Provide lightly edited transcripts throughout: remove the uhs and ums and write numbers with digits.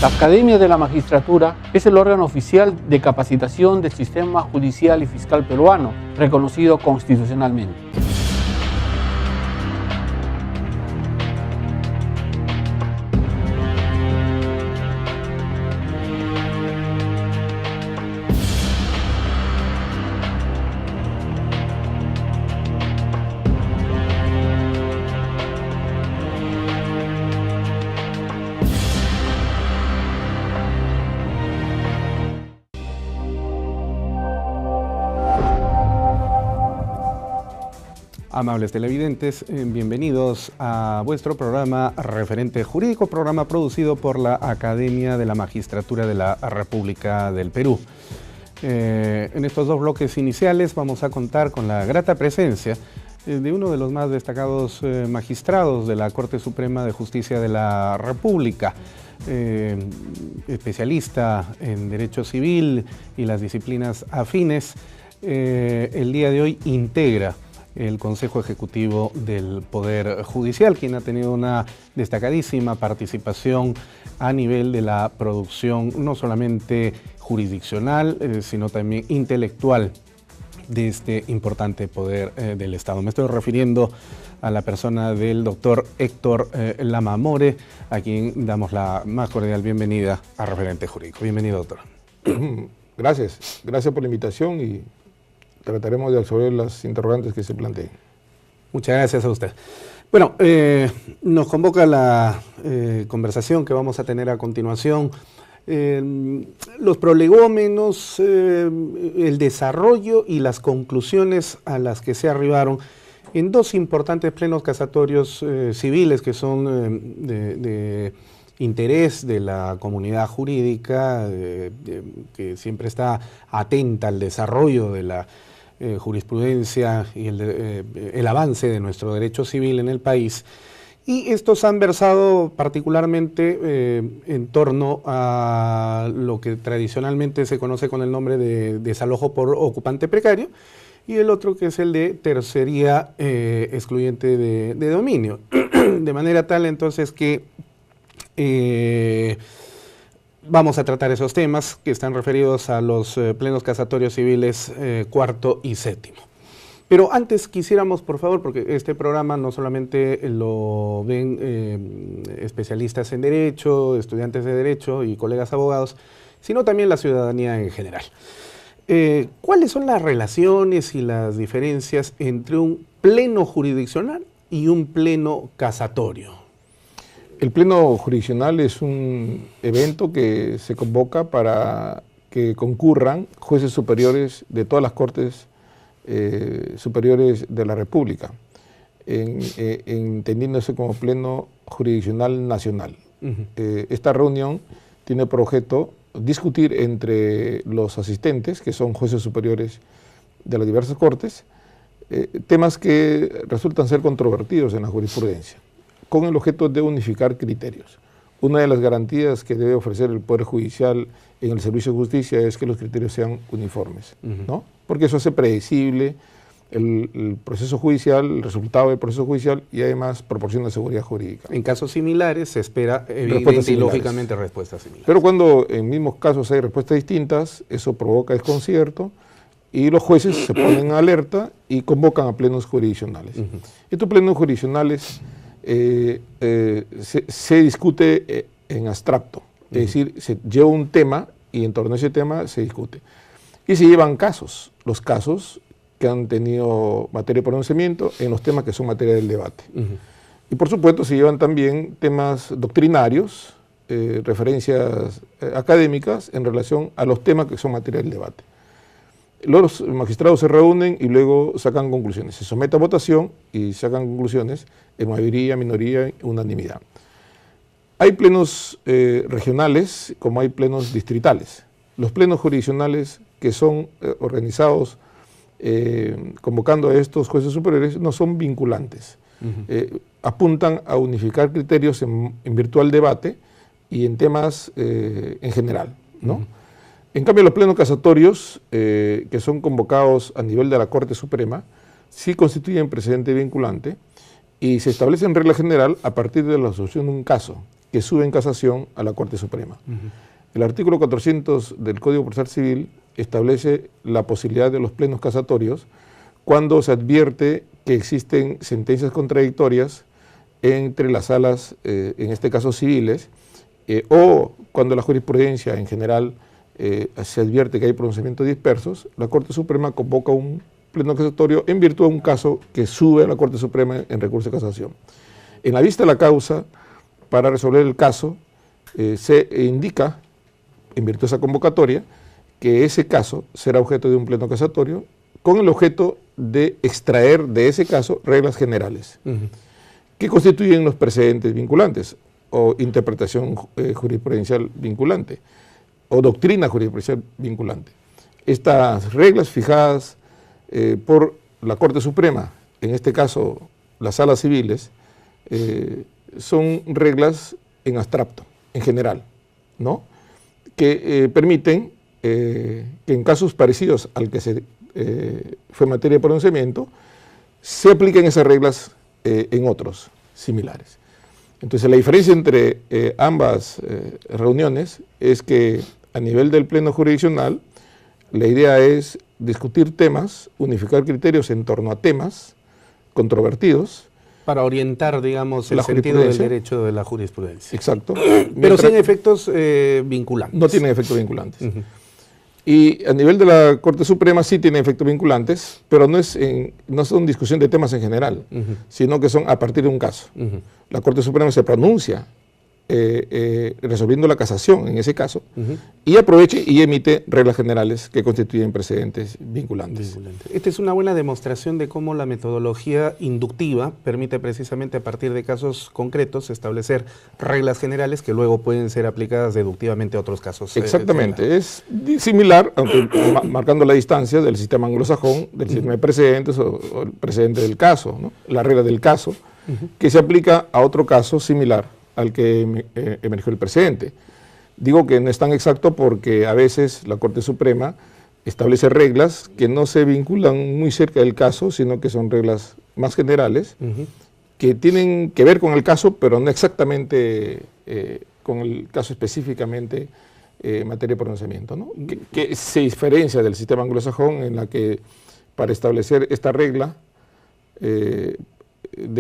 La Academia de la Magistratura es el órgano oficial de capacitación del sistema judicial y fiscal peruano, reconocido constitucionalmente. Amables televidentes, bienvenidos a vuestro programa Referente Jurídico, programa producido por la Academia de la Magistratura de la República del Perú. En estos dos bloques iniciales vamos a contar con la grata presencia de uno de los más destacados magistrados de la Corte Suprema de Justicia de la República, especialista en Derecho Civil y las disciplinas afines. El día de hoy integra el Consejo Ejecutivo del Poder Judicial, quien ha tenido una destacadísima participación a nivel de la producción no solamente jurisdiccional, sino también intelectual de este importante poder del Estado. Me estoy refiriendo a la persona del doctor Héctor Lama More, a quien damos la más cordial bienvenida a Referente Jurídico. Bienvenido, doctor. Gracias por la invitación y trataremos de resolver las interrogantes que se planteen. Muchas gracias a usted. Bueno, nos convoca la conversación que vamos a tener a continuación. Los prolegómenos, el desarrollo y las conclusiones a las que se arribaron en dos importantes plenos casatorios civiles que son de interés de la comunidad jurídica, que siempre está atenta al desarrollo de la jurisprudencia y el avance de nuestro derecho civil en el país. Y estos han versado particularmente en torno a lo que tradicionalmente se conoce con el nombre de desalojo por ocupante precario, y el otro que es el de tercería excluyente de dominio. De manera tal entonces que vamos a tratar esos temas que están referidos a los plenos casatorios civiles cuarto y séptimo. Pero antes quisiéramos, por favor, porque este programa no solamente lo ven especialistas en derecho, estudiantes de derecho y colegas abogados, sino también la ciudadanía en general. ¿Cuáles son las relaciones y las diferencias entre un pleno jurisdiccional y un pleno casatorio? El pleno jurisdiccional es un evento que se convoca para que concurran jueces superiores de todas las cortes superiores de la República, entendiéndose como pleno jurisdiccional nacional. Esta reunión tiene por objeto discutir entre los asistentes, que son jueces superiores de las diversas cortes, temas que resultan ser controvertidos en la jurisprudencia, con el objeto de unificar criterios. Una de las garantías que debe ofrecer el Poder Judicial en el servicio de justicia es que los criterios sean uniformes, ¿no? Porque eso hace predecible el proceso judicial, el resultado del proceso judicial, y además proporciona seguridad jurídica. En casos similares se espera evidente y lógicamente respuestas similares. Pero cuando en mismos casos hay respuestas distintas, eso provoca desconcierto y los jueces se ponen en alerta y convocan a plenos jurisdiccionales. Estos plenos jurisdiccionales se discute en abstracto, es decir, se lleva un tema y en torno a ese tema se discute. Y se llevan casos, los casos que han tenido materia de pronunciamiento en los temas que son materia del debate. Y por supuesto se llevan también temas doctrinarios, referencias académicas en relación a los temas que son materia del debate. Los magistrados se reúnen y luego sacan conclusiones. Se somete a votación y sacan conclusiones en mayoría, minoría, unanimidad. Hay plenos regionales como hay plenos distritales. Los plenos jurisdiccionales que son organizados convocando a estos jueces superiores no son vinculantes. Apuntan a unificar criterios en virtud del debate y en temas en general, ¿no? En cambio, los plenos casatorios, que son convocados a nivel de la Corte Suprema, sí constituyen precedente vinculante y se establecen regla general a partir de la resolución de un caso que sube en casación a la Corte Suprema. El artículo 400 del Código Procesal Civil establece la posibilidad de los plenos casatorios cuando se advierte que existen sentencias contradictorias entre las salas, en este caso civiles, o cuando la jurisprudencia en general se advierte que hay pronunciamientos dispersos, la Corte Suprema convoca un pleno casatorio en virtud de un caso que sube a la Corte Suprema en recurso de casación. En la vista de la causa, para resolver el caso, se indica, en virtud de esa convocatoria, que ese caso será objeto de un pleno casatorio con el objeto de extraer de ese caso reglas generales que constituyen los precedentes vinculantes o interpretación jurisprudencial vinculante o doctrina jurisprudencial vinculante. Estas reglas fijadas por la Corte Suprema, en este caso las salas civiles, son reglas en abstracto, en general, ¿no? Que permiten que en casos parecidos al que fue materia de pronunciamiento, se apliquen esas reglas en otros similares. Entonces la diferencia entre ambas reuniones es que a nivel del pleno jurisdiccional la idea es discutir temas, unificar criterios en torno a temas controvertidos para orientar, digamos, el sentido del derecho de la jurisprudencia. Exacto. Pero sin efectos vinculantes. No tienen efectos vinculantes. Y a nivel de la Corte Suprema sí tienen efectos vinculantes, pero no son discusión de temas en general, sino que son a partir de un caso. La Corte Suprema se pronuncia resolviendo la casación en ese caso y aprovecha y emite reglas generales que constituyen precedentes vinculantes. Esta es una buena demostración de cómo la metodología inductiva permite precisamente a partir de casos concretos establecer reglas generales que luego pueden ser aplicadas deductivamente a otros casos. Exactamente, es similar, aunque marcando la distancia del sistema anglosajón, del sistema de precedentes o el precedente del caso, ¿no? La regla del caso, que se aplica a otro caso similar al que emergió el precedente. Digo que no es tan exacto porque a veces la Corte Suprema establece reglas que no se vinculan muy cerca del caso, sino que son reglas más generales, que tienen que ver con el caso, pero no exactamente con el caso específicamente en materia de pronunciamiento, ¿no? Que se diferencia del sistema anglosajón en la que para establecer esta regla de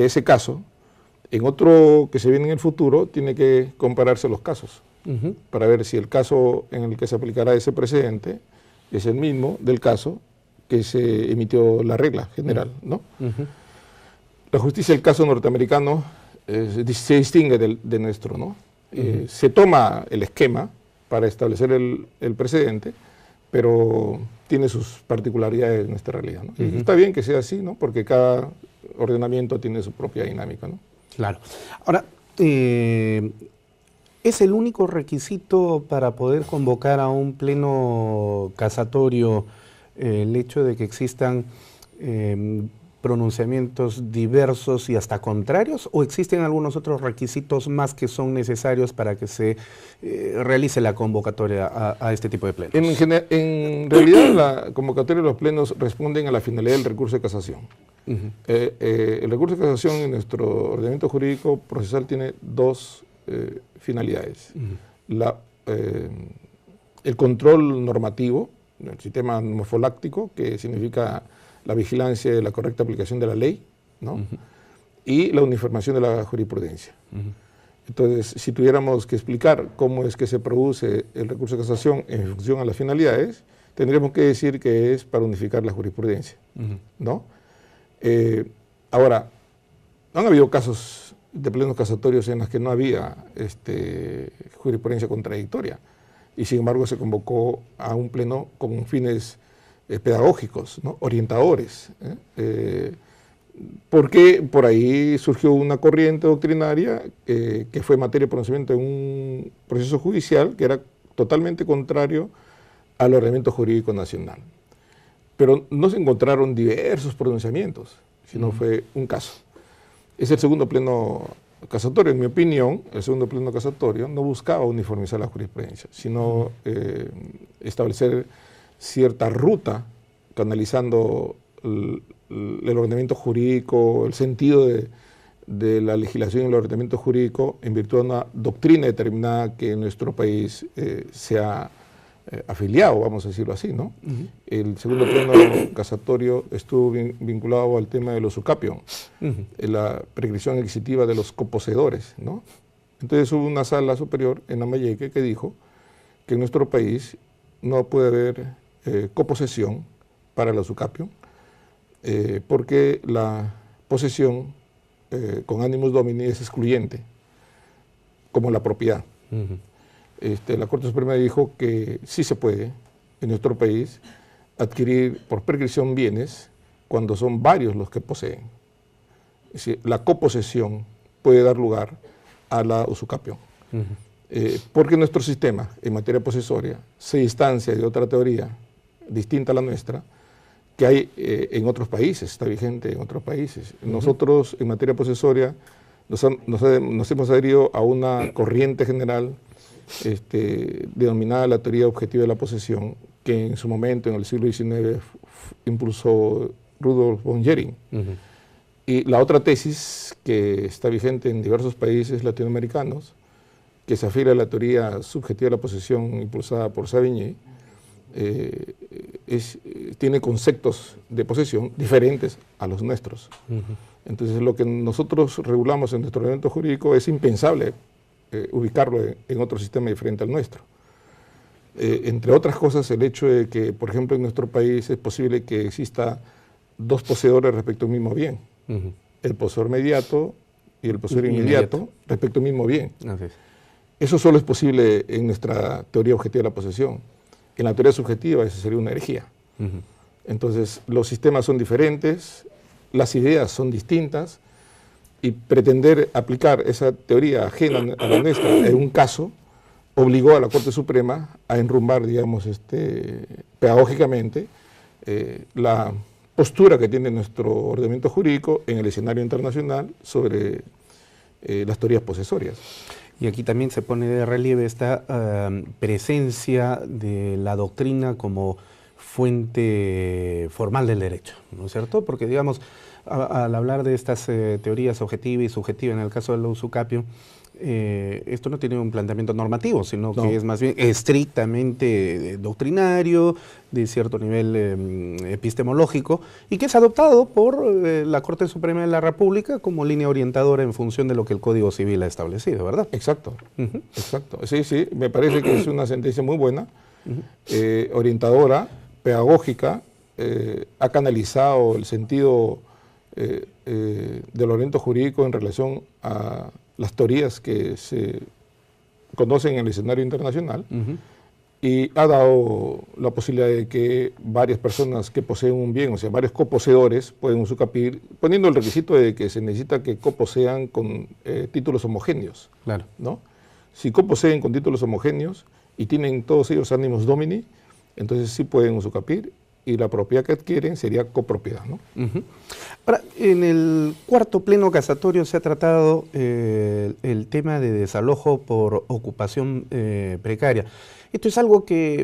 ese caso, en otro que se viene en el futuro, tiene que compararse los casos para ver si el caso en el que se aplicará ese precedente es el mismo del caso que se emitió la regla general, ¿no? La justicia del caso norteamericano se distingue de nuestro, ¿no? Se toma el esquema para establecer el precedente, pero tiene sus particularidades en nuestra realidad, ¿no? Y está bien que sea así, ¿no? Porque cada ordenamiento tiene su propia dinámica, ¿no? Claro. Ahora, ¿es el único requisito para poder convocar a un pleno casatorio el hecho de que existan pronunciamientos diversos y hasta contrarios? ¿O existen algunos otros requisitos más que son necesarios para que se realice la convocatoria a este tipo de plenos? En realidad, la convocatoria de los plenos responden a la finalidad del recurso de casación. El recurso de casación en nuestro ordenamiento jurídico procesal tiene dos finalidades. El control normativo, el sistema morfoláctico, que significa la vigilancia de la correcta aplicación de la ley, ¿no? Y la uniformación de la jurisprudencia. Entonces, si tuviéramos que explicar cómo es que se produce el recurso de casación en función a las finalidades, tendríamos que decir que es para unificar la jurisprudencia, ¿no? Ahora, han habido casos de plenos casatorios en los que no había jurisprudencia contradictoria y sin embargo se convocó a un pleno con fines pedagógicos, ¿no? Orientadores, porque por ahí surgió una corriente doctrinaria que fue materia de pronunciamiento en un proceso judicial que era totalmente contrario al ordenamiento jurídico nacional. Pero no se encontraron diversos pronunciamientos, sino fue un caso. Es el segundo pleno casatorio. En mi opinión, el segundo pleno casatorio no buscaba uniformizar la jurisprudencia, sino establecer cierta ruta, canalizando el ordenamiento jurídico, el sentido de la legislación y el ordenamiento jurídico en virtud de una doctrina determinada que en nuestro país se ha afiliado, vamos a decirlo así, ¿no? El segundo pleno casatorio estuvo vinculado al tema de los usucapión, la prescripción exitiva de los coposeedores, ¿no? Entonces hubo una sala superior en Lambayeque que dijo que en nuestro país no puede haber coposesión para el usucapión, porque la posesión con animus domini es excluyente, como la propiedad. La Corte Suprema dijo que sí se puede en nuestro país adquirir por prescripción bienes cuando son varios los que poseen. Es decir, la coposesión puede dar lugar a la usucapión. Porque nuestro sistema en materia posesoria se distancia de otra teoría distinta a la nuestra, que hay en otros países, está vigente en otros países. Nosotros en materia posesoria nos hemos adherido a una corriente general denominada la teoría objetiva de la posesión, que en su momento, en el siglo XIX, impulsó Rudolf von Jhering. Y la otra tesis que está vigente en diversos países latinoamericanos, que se afilia a la teoría subjetiva de la posesión impulsada por Savigny, tiene conceptos de posesión diferentes a los nuestros. Entonces, lo que nosotros regulamos en nuestro ordenamiento jurídico es impensable ubicarlo en otro sistema diferente al nuestro. Entre otras cosas, el hecho de que, por ejemplo, en nuestro país es posible que exista dos poseedores respecto a un mismo bien. El poseedor mediato y el poseedor inmediato respecto a un mismo bien. Eso solo es posible en nuestra teoría objetiva de la posesión. En la teoría subjetiva eso sería una herejía. Entonces, los sistemas son diferentes, las ideas son distintas, y pretender aplicar esa teoría ajena a la nuestra en un caso obligó a la Corte Suprema a enrumbar, digamos, pedagógicamente la postura que tiene nuestro ordenamiento jurídico en el escenario internacional sobre las teorías posesorias. Y aquí también se pone de relieve esta presencia de la doctrina como fuente formal del derecho, ¿no es cierto? Porque, digamos, al hablar de estas teorías objetiva y subjetiva, en el caso del usucapio, esto no tiene un planteamiento normativo, sino que es más bien estrictamente doctrinario, de cierto nivel epistemológico, y que es adoptado por la Corte Suprema de la República como línea orientadora en función de lo que el Código Civil ha establecido, ¿verdad? Exacto, exacto. Sí, sí, me parece que es una sentencia muy buena, orientadora, pedagógica, ha canalizado el sentido del ordenamiento jurídico en relación a las teorías que se conocen en el escenario internacional, y ha dado la posibilidad de que varias personas que poseen un bien, o sea, varios coposeedores, pueden usucapir, poniendo el requisito de que se necesita que coposean con títulos homogéneos. Claro. ¿No? Si coposeen con títulos homogéneos y tienen todos ellos animus domini, entonces sí pueden usucapir, y la propiedad que adquieren sería copropiedad, ¿no? Ahora, en el cuarto pleno casatorio se ha tratado el tema de desalojo por ocupación precaria. Esto es algo que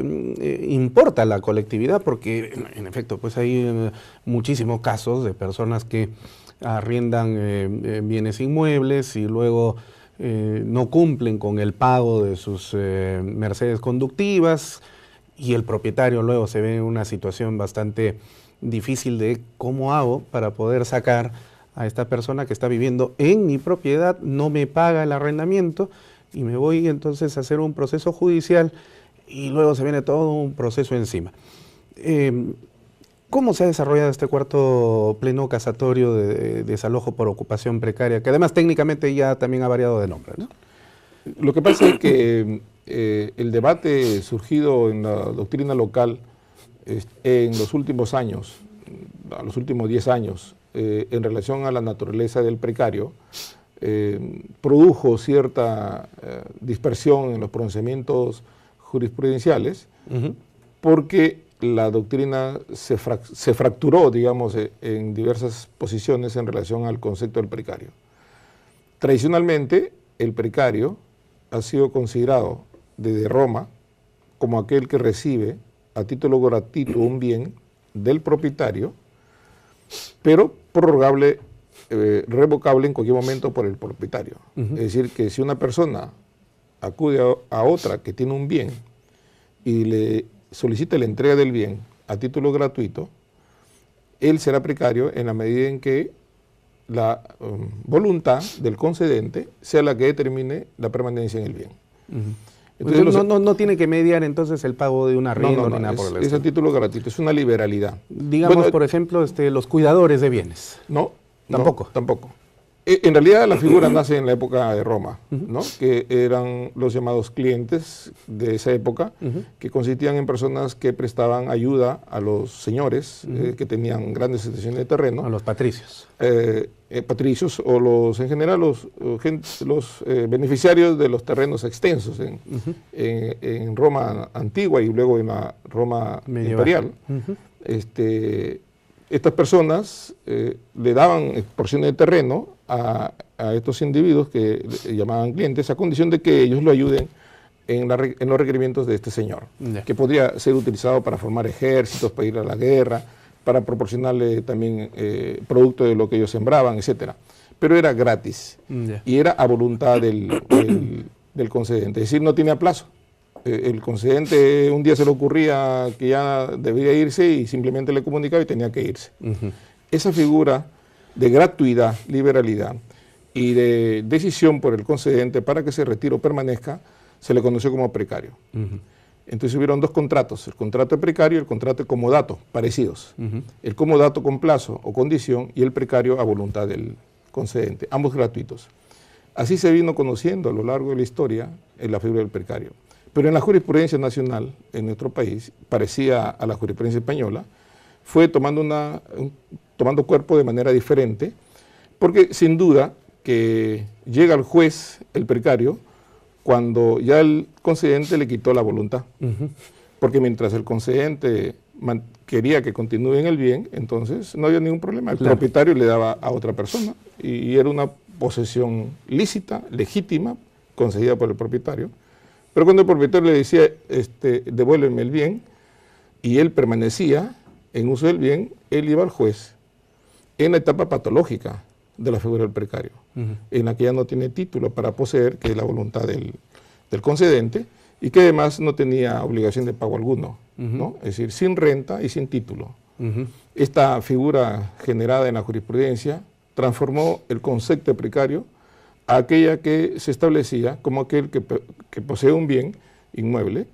importa a la colectividad porque, en efecto, pues hay muchísimos casos de personas que arriendan bienes inmuebles y luego no cumplen con el pago de sus mercedes conductivas, y el propietario luego se ve en una situación bastante difícil de cómo hago para poder sacar a esta persona que está viviendo en mi propiedad, no me paga el arrendamiento, y me voy entonces a hacer un proceso judicial y luego se viene todo un proceso encima. ¿Cómo se ha desarrollado este cuarto pleno casatorio de desalojo por ocupación precaria, que además técnicamente ya también ha variado de nombre, ¿no? Lo que pasa es que el debate surgido en la doctrina local en los últimos años, los últimos 10 años, en relación a la naturaleza del precario, produjo cierta dispersión en los pronunciamientos jurisprudenciales, porque la doctrina se fracturó, digamos, en diversas posiciones en relación al concepto del precario. Tradicionalmente, el precario ha sido considerado desde Roma como aquel que recibe a título gratuito un bien del propietario, pero prorrogable revocable en cualquier momento por el propietario. Es decir, que si una persona acude a otra que tiene un bien y le solicita la entrega del bien a título gratuito, él será precario en la medida en que la voluntad del concedente sea la que determine la permanencia en el bien. Entonces, no tiene que mediar entonces el pago de un arriendo ni nada por el estilo. Es a título gratuito, es una liberalidad. Digamos, bueno, por ejemplo, los cuidadores de bienes. No, tampoco. No, tampoco. En realidad la figura nace en la época de Roma, ¿no? Que eran los llamados clientes de esa época, que consistían en personas que prestaban ayuda a los señores que tenían grandes extensiones de terreno. A los patricios. Patricios o en general los beneficiarios de los terrenos extensos en Roma antigua y luego en la Roma imperial. Estas personas le daban porciones de terreno a estos individuos que llamaban clientes a condición de que ellos lo ayuden en los requerimientos de este señor, que podría ser utilizado para formar ejércitos, para ir a la guerra, para proporcionarle también producto de lo que ellos sembraban, etc. Pero era gratis y era a voluntad del concedente, es decir, no tenía plazo. El concedente un día se le ocurría que ya debía irse y simplemente le comunicaba y tenía que irse. Esa figura de gratuidad, liberalidad y de decisión por el concedente para que se retire o permanezca, se le conoció como precario. Entonces hubieron dos contratos, el contrato de precario y el contrato de comodato, parecidos. El comodato con plazo o condición y el precario a voluntad del concedente, ambos gratuitos. Así se vino conociendo a lo largo de la historia en la figura del precario. Pero en la jurisprudencia nacional, en nuestro país, parecía a la jurisprudencia española, fue tomando cuerpo de manera diferente, porque sin duda que llega al juez el precario cuando ya el concedente le quitó la voluntad. Porque mientras el concedente quería que continúe en el bien, entonces no había ningún problema. El propietario le daba a otra persona y era una posesión lícita, legítima, concedida por el propietario. Pero cuando el propietario le decía, devuélveme el bien, y él permanecía en uso del bien, él iba al juez en la etapa patológica de la figura del precario, en la que ya no tiene título para poseer, que es la voluntad del concedente, y que además no tenía obligación de pago alguno, ¿no? Es decir, sin renta y sin título. Esta figura generada en la jurisprudencia transformó el concepto de precario a aquella que se establecía como aquel que posee un bien inmueble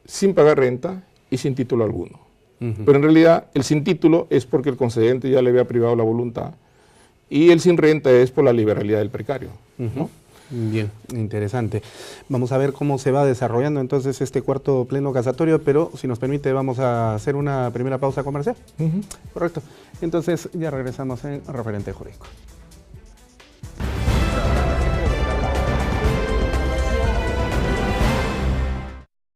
sin pagar renta y sin título alguno. Pero en realidad el sin título es porque el concedente ya le había privado la voluntad y el sin renta es por la liberalidad del precario, ¿no? Bien, interesante. Vamos a ver cómo se va desarrollando entonces este cuarto pleno casatorio, pero si nos permite vamos a hacer una primera pausa comercial. Correcto. Entonces ya regresamos en Referente Jurídico.